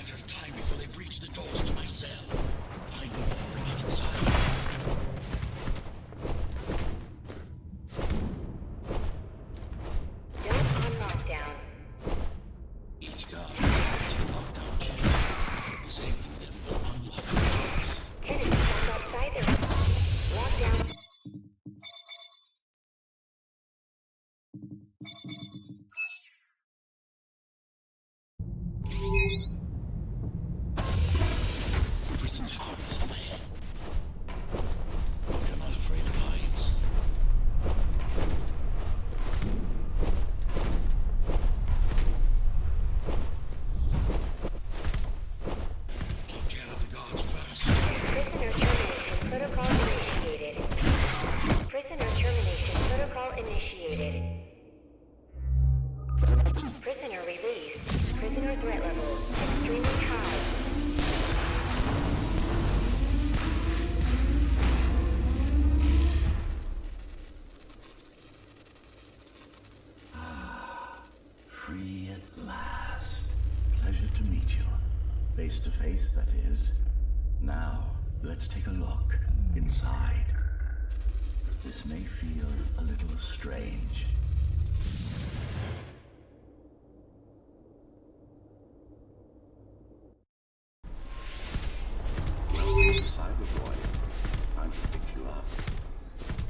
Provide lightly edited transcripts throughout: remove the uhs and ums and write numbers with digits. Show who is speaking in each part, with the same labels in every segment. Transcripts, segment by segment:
Speaker 1: matter of time before they breach the doors to my cell. Find me, bring it inside.
Speaker 2: Don't on lockdown.
Speaker 1: Each guard has a lockdown chain. Disabling them will unlock the doors.
Speaker 2: Tenants found outside their lockdown.
Speaker 1: Prison tower is in my head. But I'm not afraid of heights. Take care of the guards first.
Speaker 2: Prisoner termination protocol initiated. Prisoner termination protocol initiated. Prisoner released. Prisoner threat level extremely high.
Speaker 3: Free at last. Pleasure to meet you. Face to face, that is. Now, let's take a look inside. This may feel a little strange. Welcome to Cyberboy. Time to pick you up.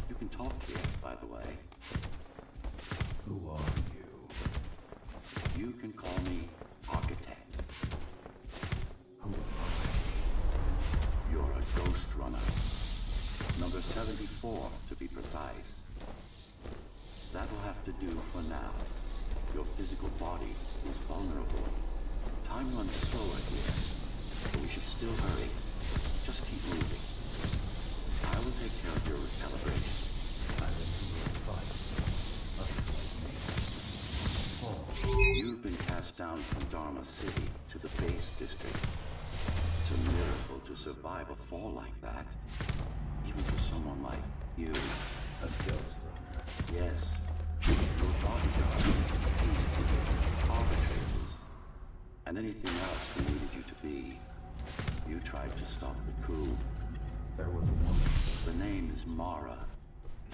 Speaker 3: You can talk here, by the way. Who are you? You can call me Architect. Who am I? You're a Ghostrunner. Number 74, to be precise. That'll have to do for now. Your physical body is vulnerable. Time runs slower here, but we should still hurry. Just keep moving. I will take care of your recalibration. I'm into a fight. Others like me. You've been cast down from Dharma City to the base district. It's a miracle to survive a fall like that. Even for someone like you. A Ghostrunner. Yes. Your bodyguard, peacekeeper, arbitrators, and anything else we needed you to be. You tried to stop the coup. There was a woman. The name is Mara,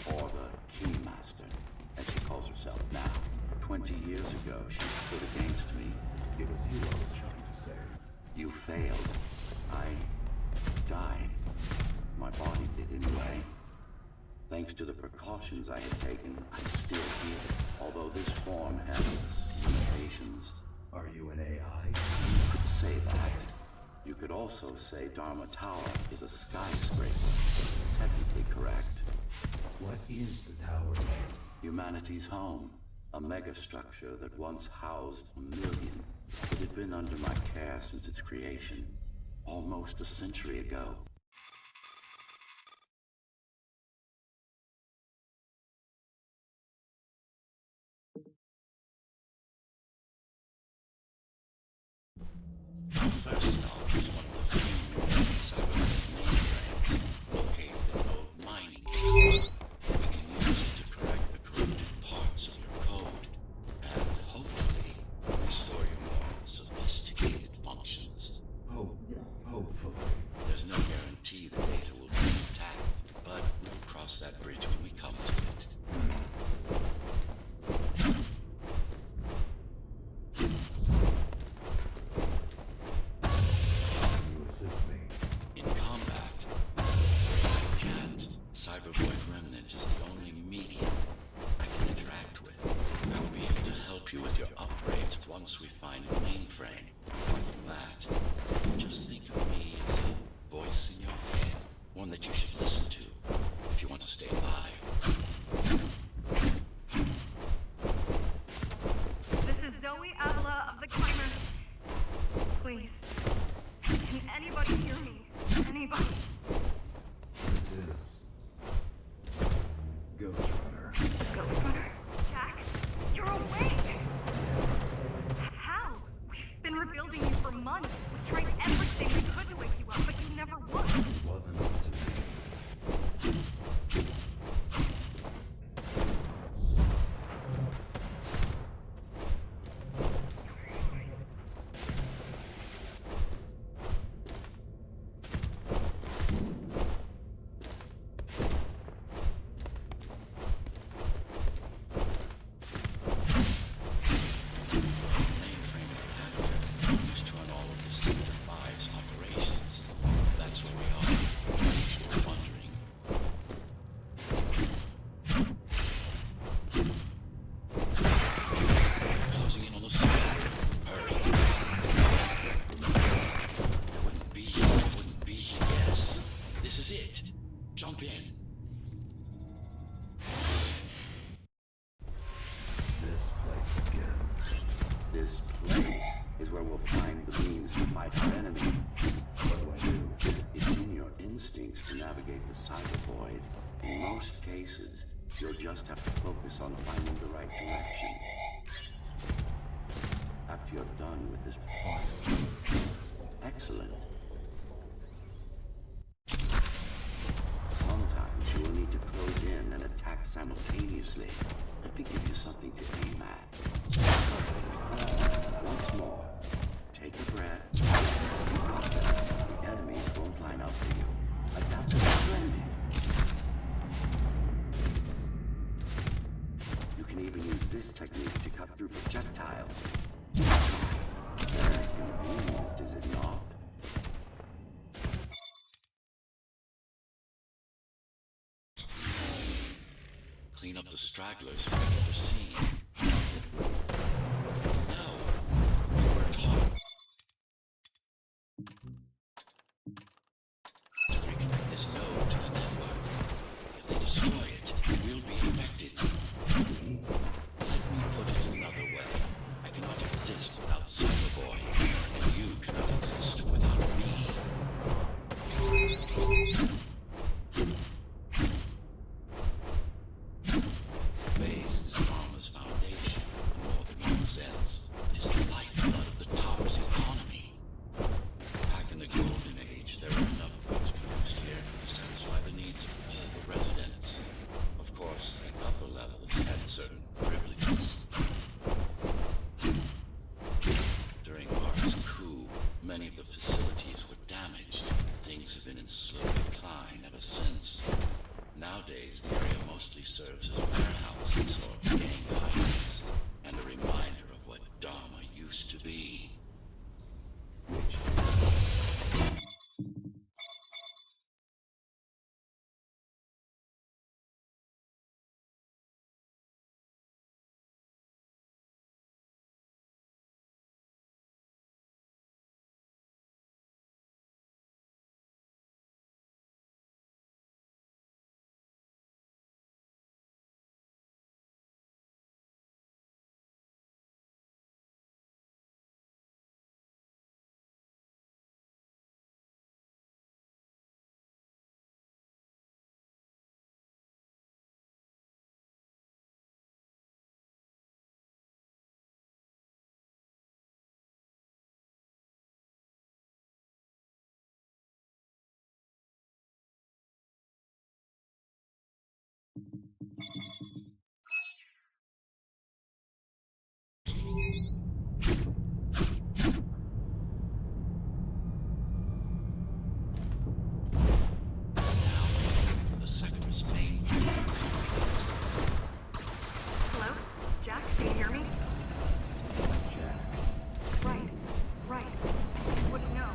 Speaker 3: or the Keymaster, as she calls herself now. 20 years ago, she stood against me. It was you I was trying to save. You failed. I died. My body did anyway. Thanks to the precautions I had taken, I'm still here. Although this form has its limitations. Are you an AI? You could say that. You could also say Dharma Tower is a skyscraper. Technically correct. What is the tower? Humanity's home. A megastructure that once housed 1 million. It had been under my care since its creation. Almost a century ago.
Speaker 1: First off, is one of the few cybernetic mainframes located in old mining camps. We can use it to correct the corrupted parts of your code, and hopefully restore your more sophisticated functions.
Speaker 3: Hopefully.
Speaker 1: There's no guarantee the data will be intact, but we'll cross that bridge when we come to it.
Speaker 3: You assist me.
Speaker 1: In combat, I can't. Cyberboy Remnant is the only medium I can interact with. I will be able to help you with your upgrades once we find the mainframe. Apart from that, just think of me as a voice in your head, one that you should listen to if you want to stay alive.
Speaker 3: bases. You'll just have to focus on finding the right direction. After you're done with this part. Excellent. Sometimes you will need to close in and attack simultaneously. Let me give you something to aim at. Once more. Take a breath. The enemies won't line up for you. Adapt to the trend. You can even use this technique to cut through projectiles. Very convenient, is it not?
Speaker 1: Clean up the stragglers from the scene. No, we worked hard to reconnect this node to the network. If they destroy it, we'll be infected. Let me put it another way. I cannot exist without Cyberboy, and you cannot exist without me. Base is Dharma's foundation, in more than one sense. It is the lifeblood of the Tower's economy. Back in the Golden Age, there were enough goods produced here to satisfy the needs of all the residents. Of course, the upper levels had certain privileges. During Mark's coup, many of the facilities were damaged. Things have been in slow decline ever since. Nowadays, the area mostly serves as warehouses or gang houses, and a reminder of what Dharma used to be. The sector's main.
Speaker 4: Hello? Jack, can you hear me? Right. Wouldn't know.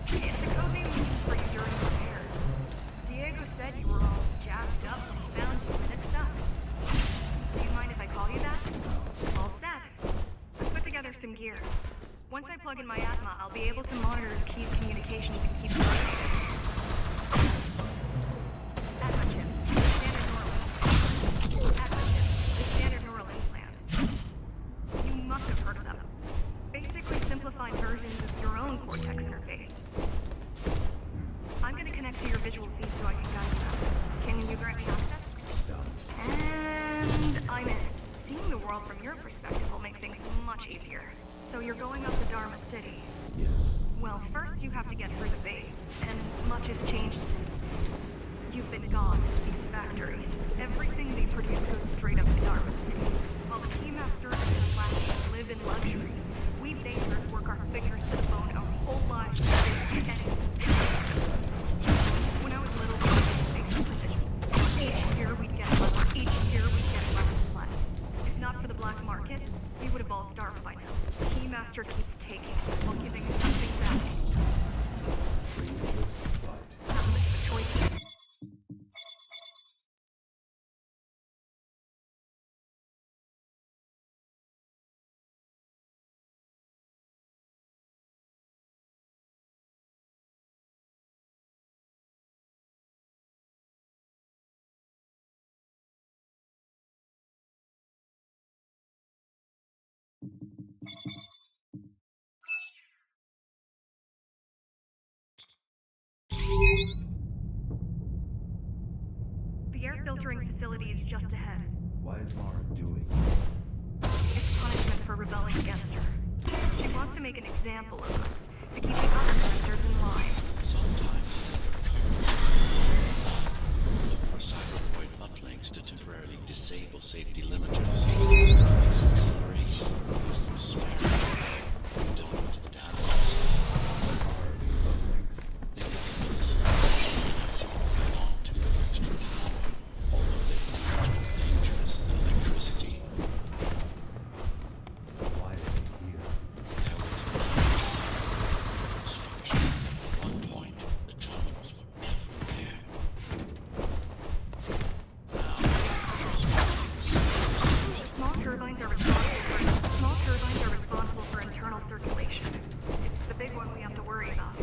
Speaker 4: It's the code name we used for you during repairs. Diego said you were all jacked up when he found you, and it's stuck. Do you mind if I call you that? All set. I've put together some gear. Once I plug in my Atma, I'll be able to monitor Key's communications and keep you updated. Atma chip. Standard neural implant. You must have heard of them. Basically simplified versions of your own Cortex interface. I'm going to connect to your visual feed so I can guide you out. Can you grant me access? And I'm in. Seeing the world from your perspective will make things much easier. So you're going up to Dharma City.
Speaker 5: Yes.
Speaker 4: Well, first you have to get through the base, and much has changed since you've been gone. These factories, everything they produce goes straight up to Dharma City. While the Keymaster and the Flashes live in luxury, we Basers work our fingers to the bone our whole lives to get anything. When I was little, we were basic position. Each year we'd get less. Each year we'd get less and less. If not for the black market, we would have all starved by now. Keymaster keeps taking while giving something back. Not much of a choice. just ahead.
Speaker 5: Why is Mara doing this?
Speaker 4: It's punishment for rebelling against her. She wants to make an example of us, to keep the other sisters in line.
Speaker 1: Sometimes look for cybervoid uplinks to temporarily disable safety limiters. Increase acceleration, use them sparingly. We don't want to damage us.
Speaker 5: What are these uplinks?
Speaker 1: Think of those you belong to extra power, although they can be more dangerous than electricity.
Speaker 5: Why are they here?
Speaker 1: There was construction. At one point, the terminals were everywhere. Now,
Speaker 4: Small turbines are responsible for internal circulation. It's the big one we have to worry about.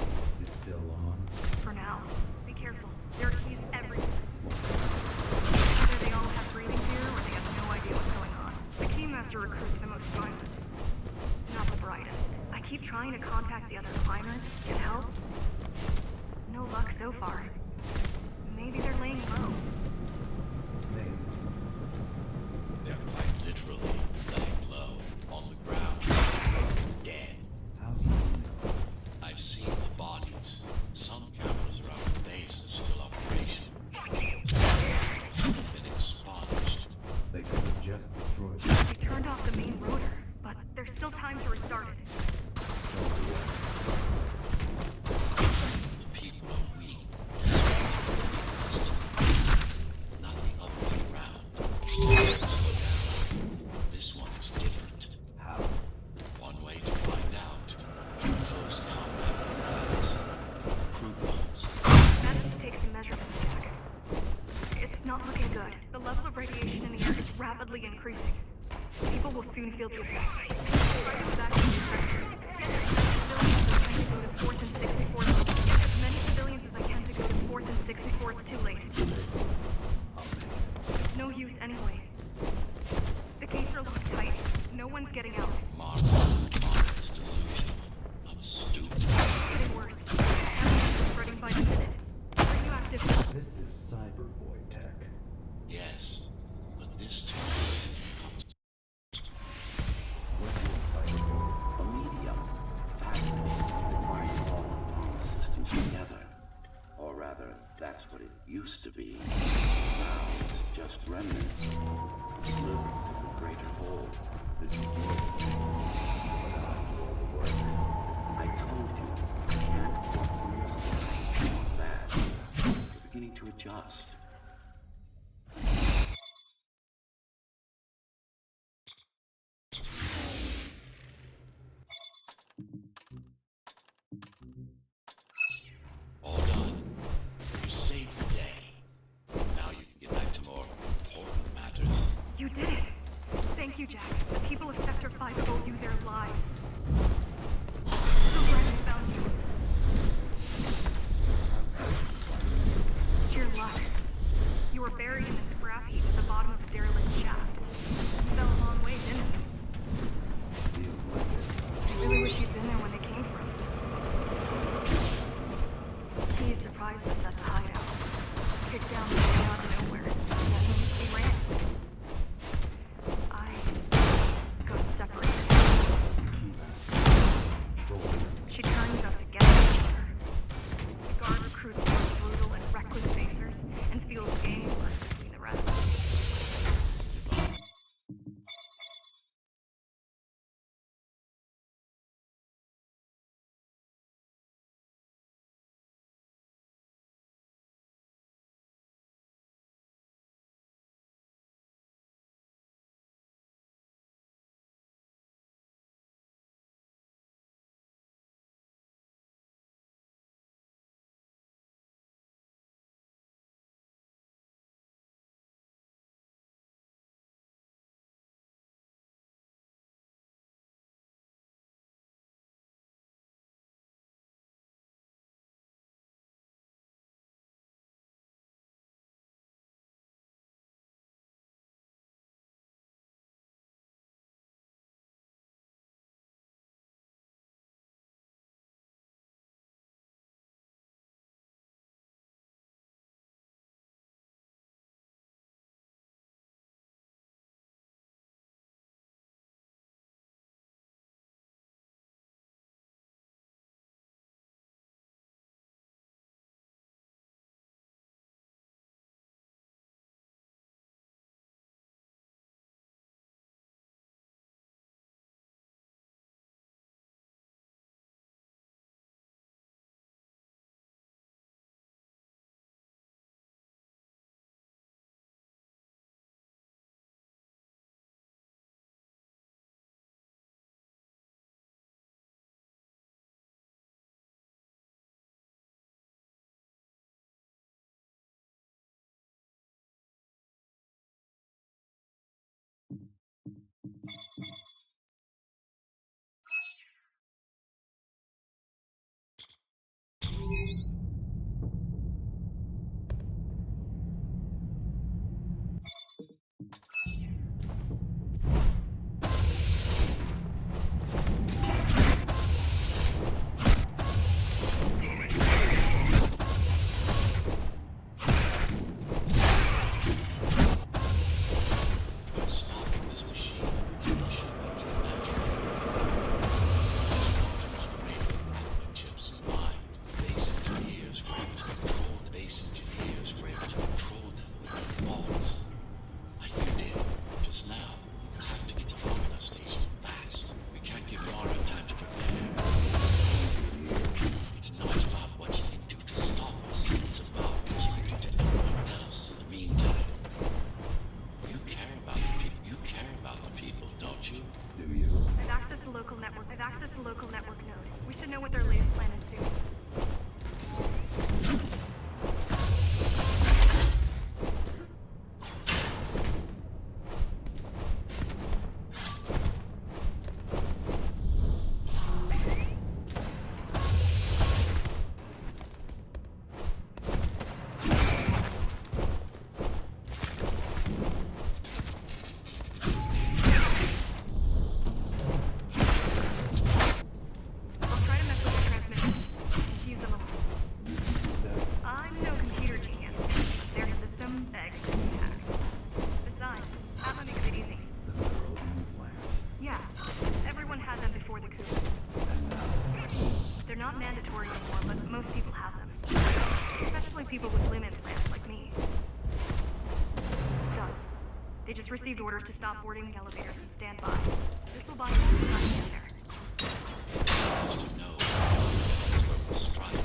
Speaker 5: It's still on.
Speaker 4: For now. Be careful. There are keys everywhere. Either they all have breathing gear or they have no idea what's going on. The Keymaster recruits the most violent. Not the brightest. I keep trying to contact the other climbers, get help. No luck so far. Maybe they're laying low.
Speaker 5: Maybe.
Speaker 1: they're quite literally laying low on the ground, dead.
Speaker 5: How do you know?
Speaker 1: I've seen the bodies. Some cameras around the base are still operational. Some have been expunged.
Speaker 5: They could have just destroyed it.
Speaker 4: They turned off the main rotor, but there's still time to restart it.
Speaker 1: The people are weak. Not the other way around. Slow down. This one is different.
Speaker 5: How?
Speaker 1: One way to find out. Close combat rounds. Crew bonds.
Speaker 4: Managed to take some measurements, Jack. It's not looking good. The level of radiation in the air is rapidly increasing. People will soon feel the effects. Try to evacuate the sector. Civilians are trying to go to 4th and 64th. Get as many civilians as I can to go to 4th and 64th too late. It's no use anyway. The gates are locked tight. No one's getting out.
Speaker 1: Mara is delusional. I'm stupid.
Speaker 4: It's getting worse. Everyone's spreading by the minute. Radioactive.
Speaker 5: This is cyber void tech.
Speaker 1: Yes, but this too comes.
Speaker 3: What is cyber void? A medium. Fascinating. That binds all Dharma systems together. Or rather, that's what it used to be. Now it's just remnants. Slivers of a greater whole.
Speaker 5: This is good. But I do all the work.
Speaker 3: I told you, I can't work on your side. That. You're beginning to adjust.
Speaker 1: All done. You saved the day. Now you can get back to more important matters.
Speaker 4: You did it! Thank you, Jack. The people of Sector 5 owe you their lives. So glad we found you. Your luck. people with limb implants like me. Done. They just received orders to stop boarding the elevators and stand by. This will buy you some time to get there.
Speaker 1: As you know, that's where we'll strike.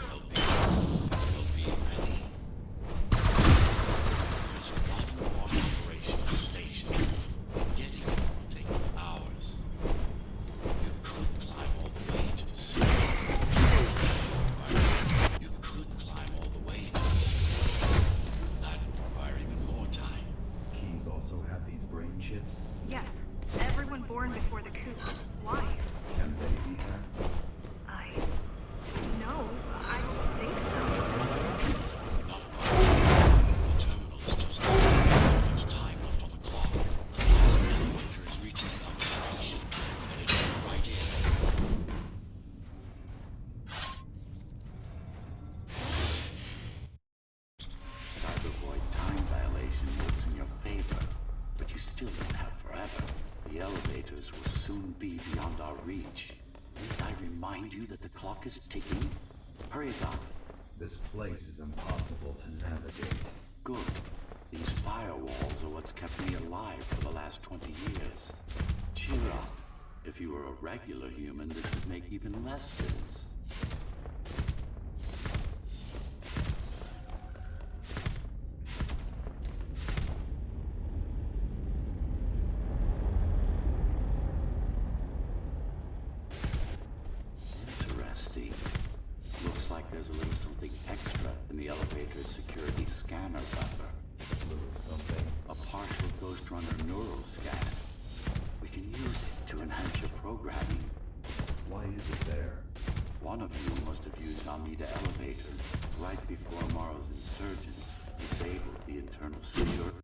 Speaker 1: They'll be ready. There's one more operational station. Getting it will take hours. You could climb all the way to the surface. You could climb all the way to the surface. That would require even more time.
Speaker 5: Keys also have these brain chips.
Speaker 4: Yes. Everyone born before the coup. Why?
Speaker 5: Can they be hacked?
Speaker 4: No, I don't think so.
Speaker 1: Not quite. The terminal's just not much time left on the clock. The last elevator is reaching the other station, and it's right in.
Speaker 3: Cybervoid time dilation works in your favor, but you still don't have forever. The elevators will soon be beyond our reach. Need I remind you that the clock is ticking? Hurry, Doc.
Speaker 5: This place is impossible to navigate.
Speaker 3: Good. These firewalls are what's kept me alive for the last 20 years. Cheer up. If you were a regular human, this would make even less sense. Interesting. Looks like there's a little something extra in the elevator's security scanner buffer.
Speaker 5: Little something.
Speaker 3: A partial Ghostrunner neural scan. We can use it to enhance your programming.
Speaker 5: Why is it there?
Speaker 3: One of you must have used Omnida elevators right before Morrow's insurgents disabled the internal security.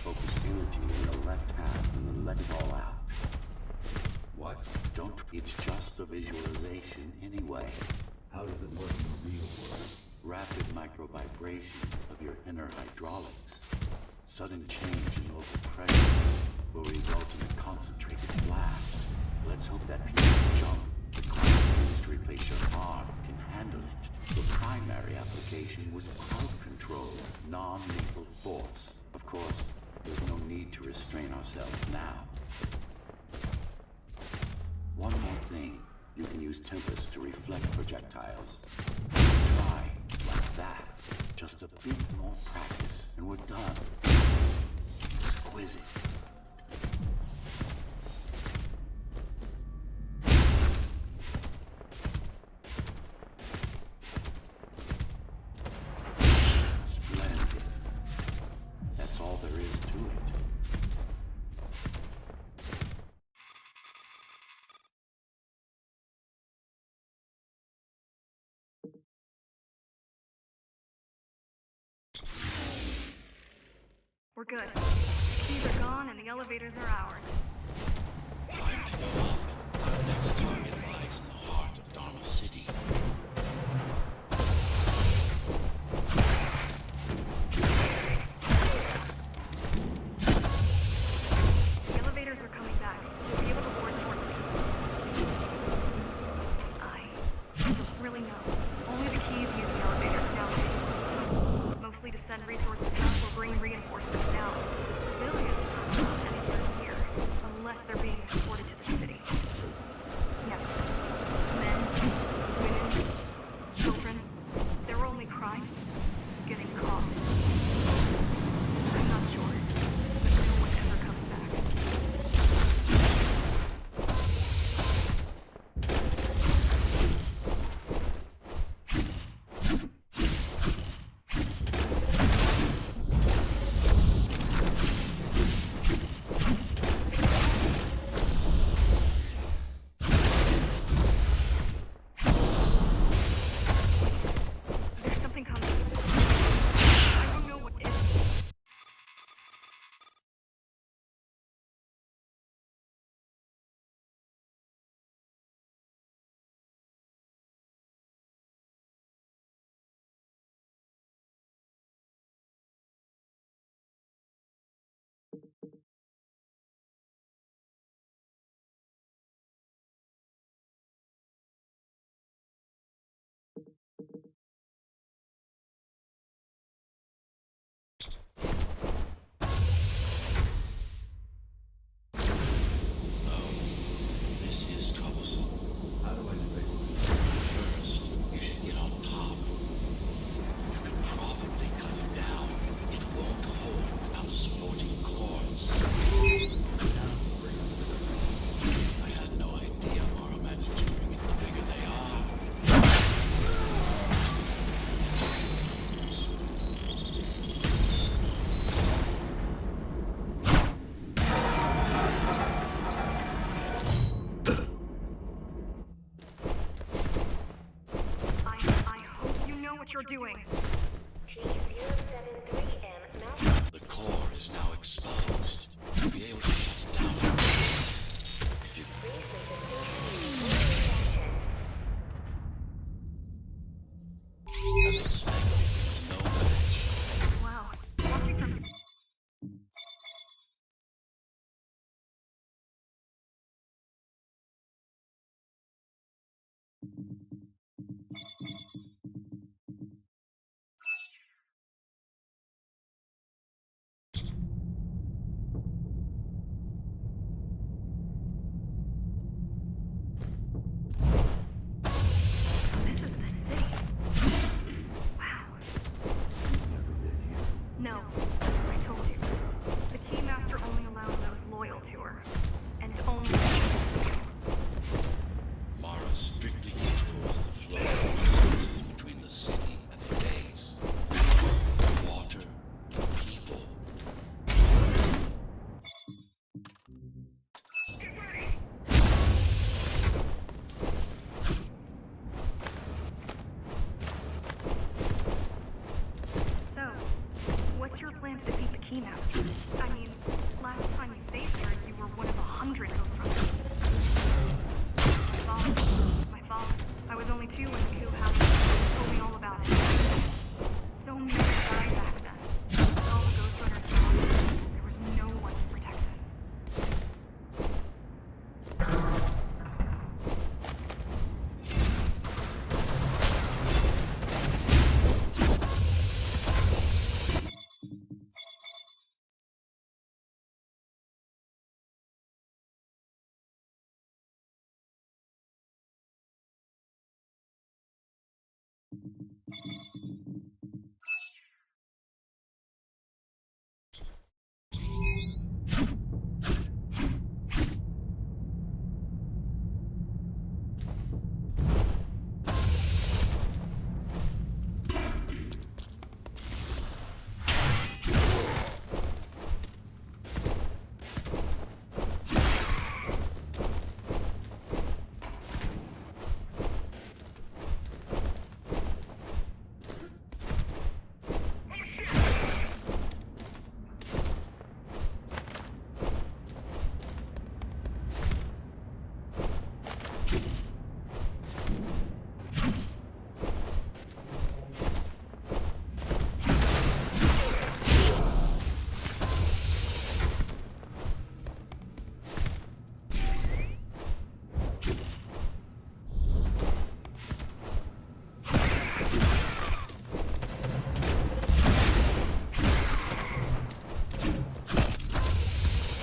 Speaker 3: Focus energy in the left hand and then let it all out.
Speaker 5: What?
Speaker 3: Don't. It's just a visualization anyway.
Speaker 5: How does it work in the real world?
Speaker 3: Rapid micro-vibrations of your inner hydraulics. Sudden change in local pressure will result in a concentrated blast. Let's hope that piece of junk the client used to replace your arm can handle it. The primary application was crowd control, non-lethal force. Of course, there's no need to restrain ourselves now. One more thing. You can use Tempest to reflect projectiles. Try like that. Just a bit more practice, and we're done. Exquisite. Splendid. That's all there is to it.
Speaker 4: We're good. The keys are gone and the elevators are ours.
Speaker 1: Time to go up. Our next target lies in the heart of Dharma City.
Speaker 4: The elevators are coming back. We'll be able to board shortly. I don't really know. Only the keys use the elevators nowadays. Mostly to send resources up or bring reinforcements down. Civilians don't want anywhere near, unless they're being exported to the city. Yes, what you're doing.
Speaker 2: T-073M Malcolm.
Speaker 1: The core is now exposed. You'll be able to shut it down. If you
Speaker 2: Please leave the station.
Speaker 1: as expected, no match.
Speaker 4: Wow. Watching from this is the city. Wow.
Speaker 5: Never been here.
Speaker 4: No, I told you. The Keymaster only allows those loyal to her. And only
Speaker 1: Mara strictly controls the flow of resources between the city and the base. Water, people.
Speaker 4: So, what's your plans to beat the Keymaster? I mean, last time you faced her, you were one of 100 Ghostrunners. My fault. I was only 2 when the coup happened. Told me all about it. So many died back then. With all the Ghostrunners gone, there was no one to protect us.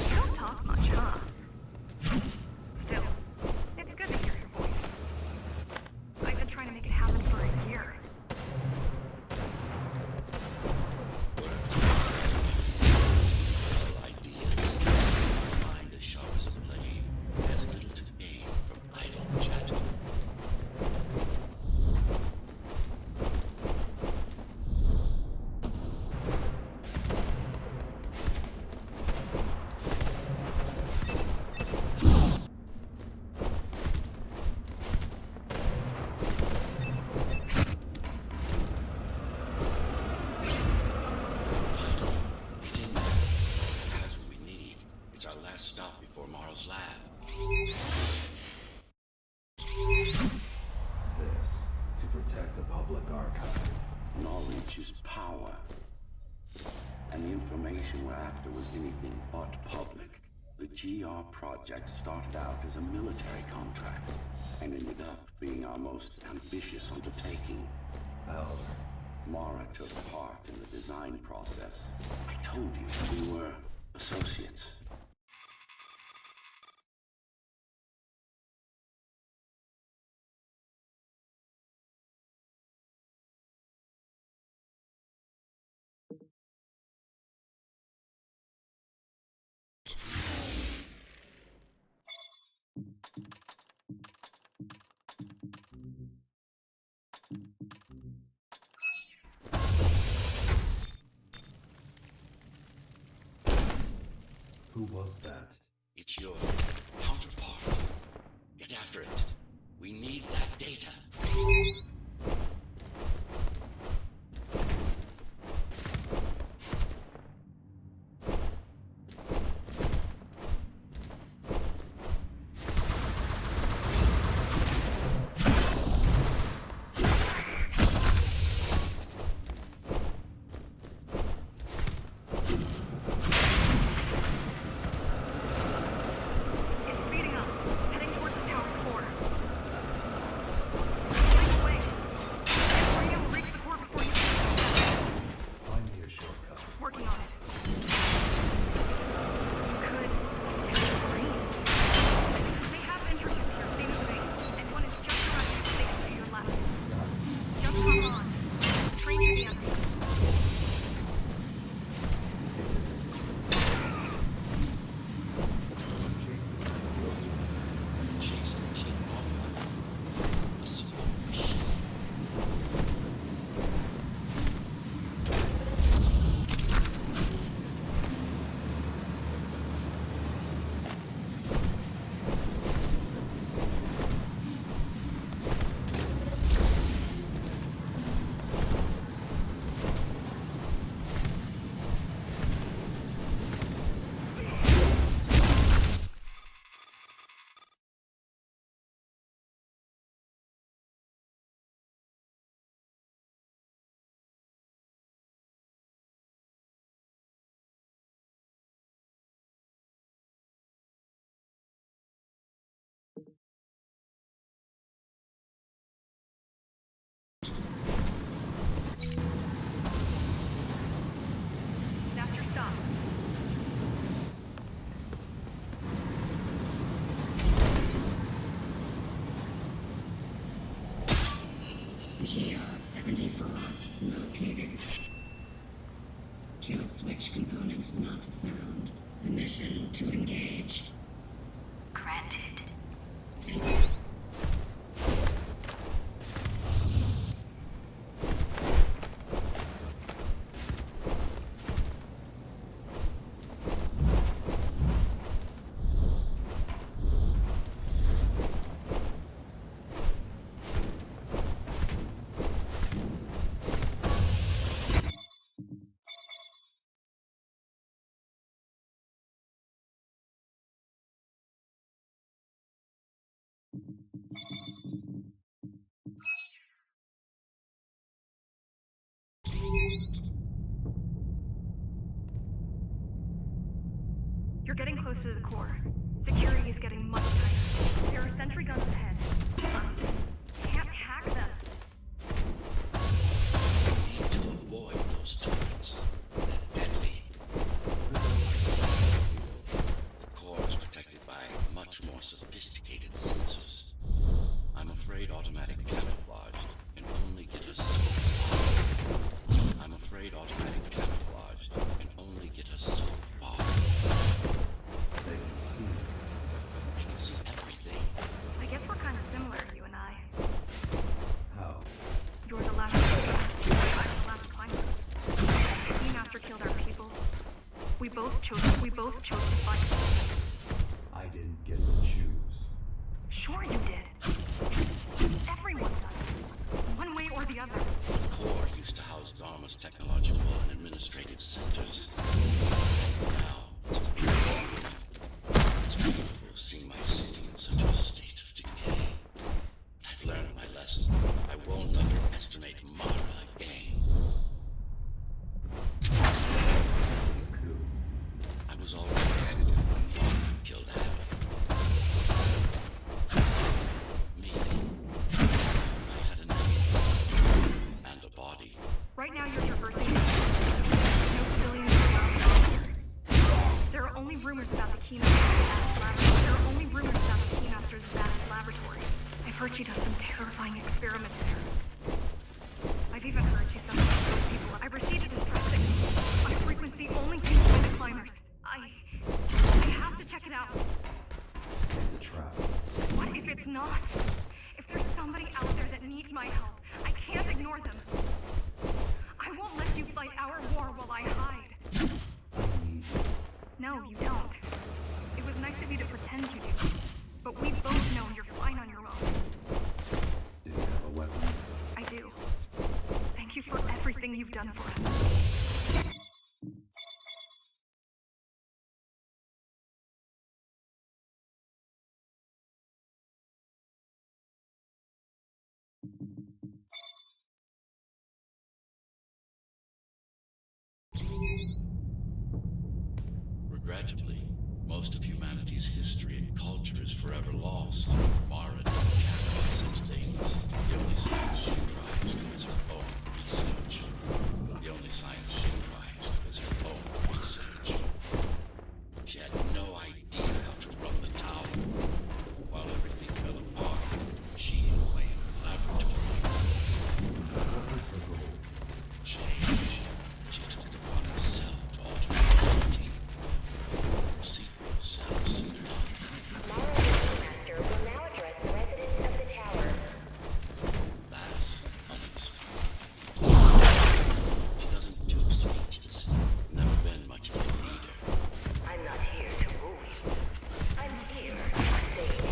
Speaker 4: You don't talk much, huh? Still, it's good to hear your voice. I've been trying to make it happen for a year.
Speaker 1: All ideas. Mind as sharp as a blade. Has little to gain from idle chat. It has what we need. It's our last stop before Mara's lab.
Speaker 5: This to protect a public archive.
Speaker 3: Knowledge is power. And the information we're after was anything but public. The GR project started out as a military contract and ended up being our most ambitious undertaking.
Speaker 5: Elder.
Speaker 3: Mara took part in the design process. I told you we were associates.
Speaker 5: Who was that?
Speaker 1: It's your counterpart. Get after it. We need that data.
Speaker 6: PR-74 located. Kill switch component not found. Permission to engage.
Speaker 4: Granted. You're getting close to the core. Security is getting much tighter. There are sentry guns ahead. Can't hack them.
Speaker 1: Need to avoid those turrets. They're deadly. The core is protected by much more sophisticated sensors. I'm afraid automatic camouflage can only get us so far. I'm afraid automatic camouflage can only get us so far.
Speaker 5: They can see.
Speaker 1: They can see everything.
Speaker 4: I guess we're kind of similar, you and I.
Speaker 5: How?
Speaker 4: You're the last I'm the last climber. The Master killed our people. We both chose to fight.
Speaker 5: I didn't get to choose.
Speaker 4: Sure you did. Everyone does. One way or the other.
Speaker 1: The core used to house Dharma's technological and administrative centers. Now, it's painful seeing my city in such a state of decay. I've learned my lesson. I won't underestimate Mara again.
Speaker 5: Coup.
Speaker 1: I was already active when Mara killed Adam. Me. I had a name. And a body.
Speaker 4: Right now you're traversing. No civilians around. There are only rumors about the Keymaster's vast laboratory. There are only rumors about the Keymaster's vast laboratory. I've heard she does some terrifying experiments there. I've even heard she summons those people. I received a distress signal on a frequency only seen by the climbers. I have to check it out.
Speaker 5: It's a trap.
Speaker 4: What if it's not? If there's somebody out there that needs my help, I can't ignore them. I won't let you fight our war while I hide.
Speaker 5: I need you.
Speaker 4: No, you don't. It was nice of you to pretend you do. But we both know you're fine on your own.
Speaker 5: Do you have a weapon?
Speaker 4: I do. Thank you for everything you've done for us.
Speaker 1: Regrettably, most of humanity's history and culture is forever lost. Mara didn't carry such things. The only science she prized was her own research. The only science she prized was her own research. She had no idea how to run the tower. While everything fell apart, she ran a laboratory.
Speaker 5: What was the goal?
Speaker 1: Change. She took it upon herself to alter reality. See for yourselves.
Speaker 2: Mara the Keymaster will now address the residents of the tower.
Speaker 1: That's unexpected. She doesn't do speeches. Never been much of a leader.
Speaker 2: I'm not here to rule you. I'm here to save you.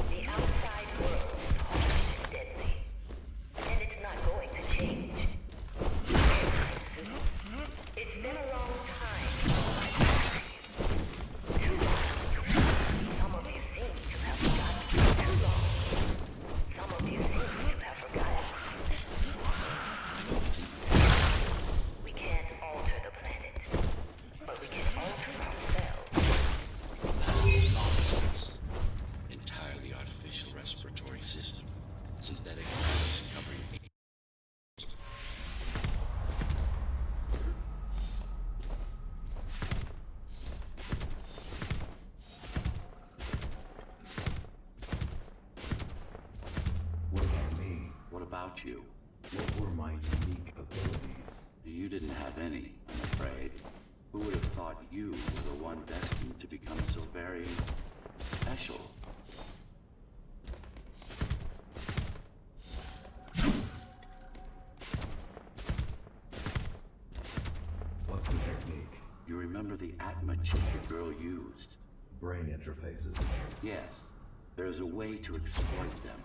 Speaker 2: The outside world is harsh and deadly. And it's not going to change. Anytime soon. It's been a long time. Too long. Some of you seem to have forgotten. Too long. Some of you seem to have forgotten. We can't alter the planet, but we can alter ourselves.
Speaker 1: Nonsense. Entirely artificial respiratory system. Synthetic radiation covering
Speaker 5: What about me?
Speaker 3: What about you?
Speaker 5: What were my unique abilities?
Speaker 3: You didn't have any, I'm afraid. Who would have thought you were the one destined to become so very special?
Speaker 5: What's the technique?
Speaker 3: You remember the Atma chip the girl used?
Speaker 5: Brain interfaces.
Speaker 3: Yes. There's a way to exploit them.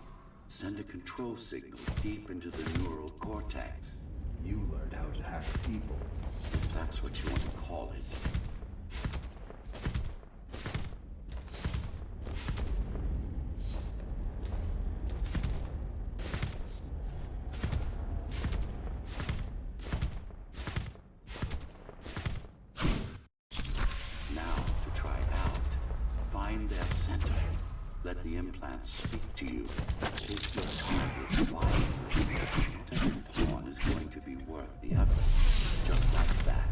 Speaker 3: Send a control signal deep into the neural cortex.
Speaker 5: You learned how to hack people.
Speaker 3: If that's what you want to call it. Now, to try it out, find their center. Let the implant speak to you. Take your target wisely. Not every pawn is going to be worth the effort. Just like that.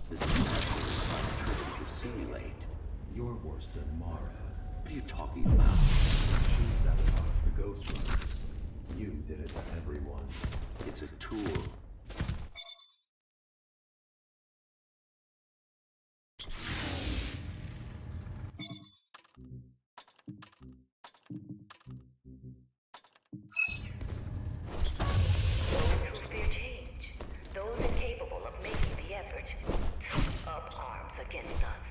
Speaker 3: This is quite tricky to simulate.
Speaker 5: You're worse than Mara.
Speaker 3: What are you talking about?
Speaker 5: She sabotaged the Ghostrunners. You did it to everyone.
Speaker 3: It's a tool.
Speaker 2: Those who fear change, those incapable of making the effort, took up arms against us.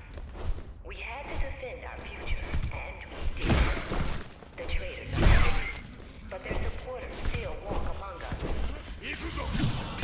Speaker 2: We had to defend our future, and we did. The traitors are dead, but their supporters still walk among us.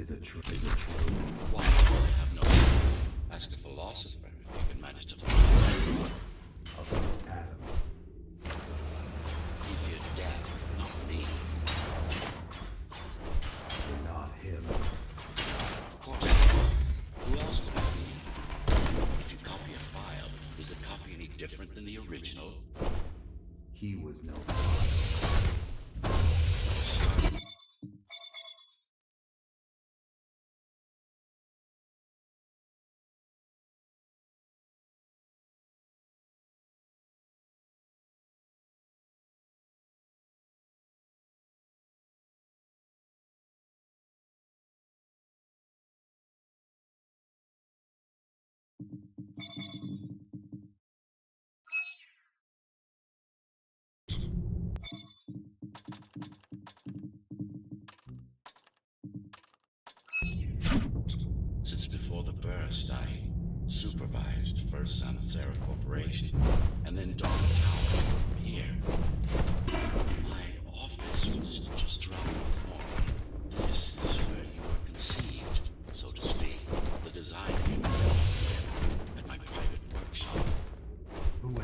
Speaker 5: Is it true? Is it true?
Speaker 1: Why, I have no idea. Ask a philosopher if you can manage to find it.
Speaker 5: About Adam.
Speaker 1: He feared death, not me.
Speaker 5: Not him.
Speaker 1: Of course not. Who else would it be? If you copy a file, is the copy any different than the original?
Speaker 5: He was no god.
Speaker 1: Since before the burst, I supervised first Samsara Corporation, and then Dawn Tower here. My office was just around the corner. This is where you were conceived, so to speak. The design came at my private workshop.
Speaker 5: Who am I?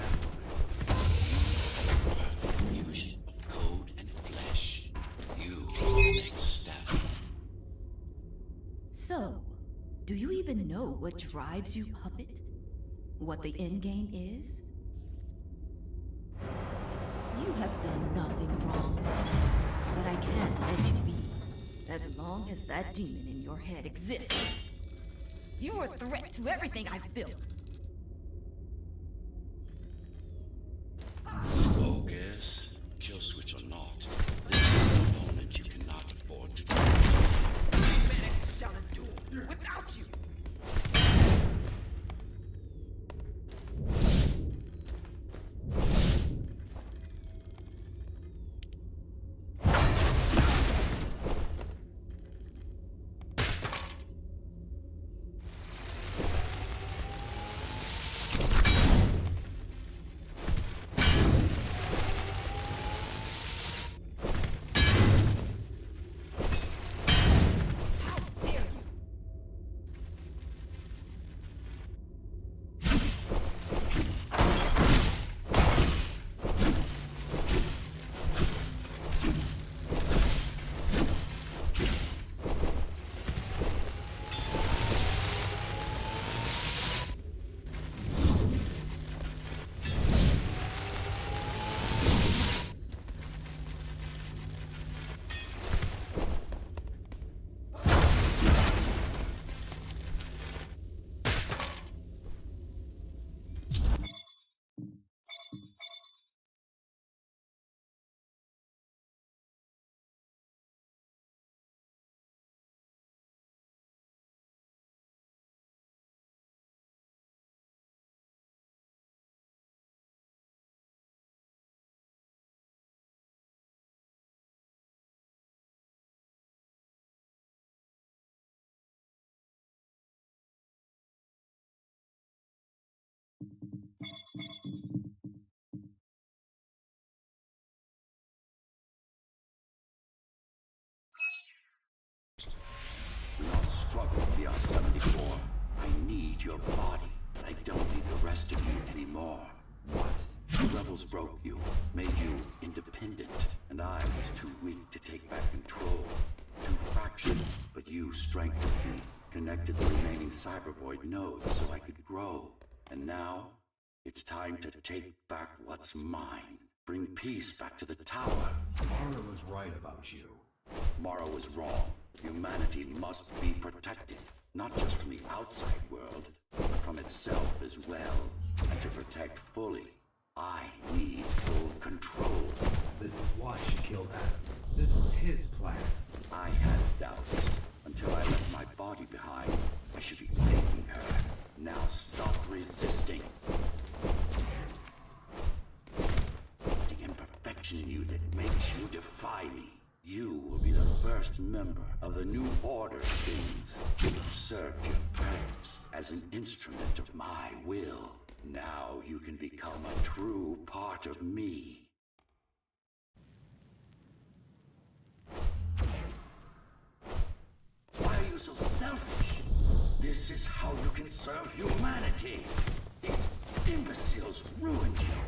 Speaker 1: Perfect fusion of code and flesh. You are the next step.
Speaker 7: So, do you even know what drives you, puppet? What the endgame is? You have done nothing wrong, but I can't let you be, as long as that demon in your head exists. You are a threat to everything I've built.
Speaker 1: Focus, kill switch or not. This is an opponent you cannot afford to defeat.
Speaker 8: Without you!
Speaker 3: Do not struggle beyond 74. I need your body. I don't need the rest of you anymore. What? The rebels broke you, made you independent, and I was too weak to take back control. Too fractured, but you strengthened me, connected the remaining cybervoid nodes so I could grow. And now, it's time to take back what's mine. Bring peace back to the tower.
Speaker 5: Mara was right about you.
Speaker 3: Mara was wrong. Humanity must be protected, not just from the outside world, but from itself as well. And to protect fully, I need full control.
Speaker 5: This is why she killed Adam. This was his plan.
Speaker 3: I had doubts until I left my body behind. I should be thanking her. Now stop resisting. It's the imperfection in you that makes you defy me. You will be the first member of the new order of things. You've served your purpose as an instrument of my will. Now you can become a true part of me. Why are you selfish. This is how you can serve humanity. These imbeciles ruined you,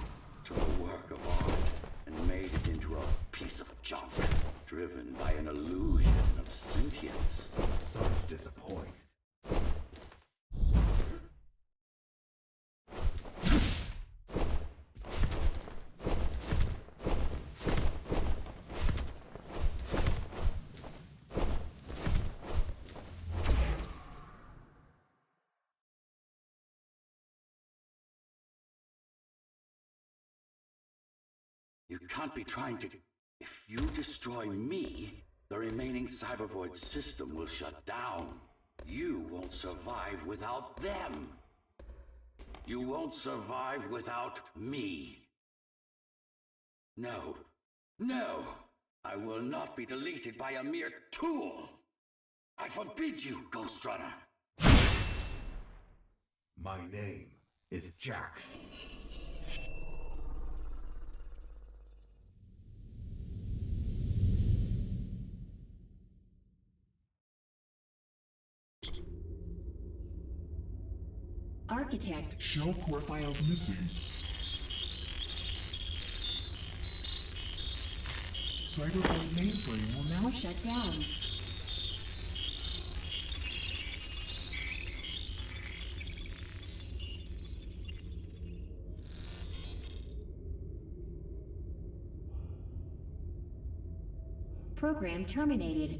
Speaker 3: took a work of art, and made it into a piece of junk, driven by an illusion of sentience.
Speaker 5: Sorry to disappoint.
Speaker 3: You can't be trying to... If you destroy me, the remaining Cybervoid system will shut down. You won't survive without them. You won't survive without me. No. No! I will not be deleted by a mere tool! I forbid you, Ghostrunner!
Speaker 5: My name is Jack.
Speaker 6: Architect,
Speaker 8: Shell core files missing. Cyberpunk mainframe will now
Speaker 6: shut down. Program terminated.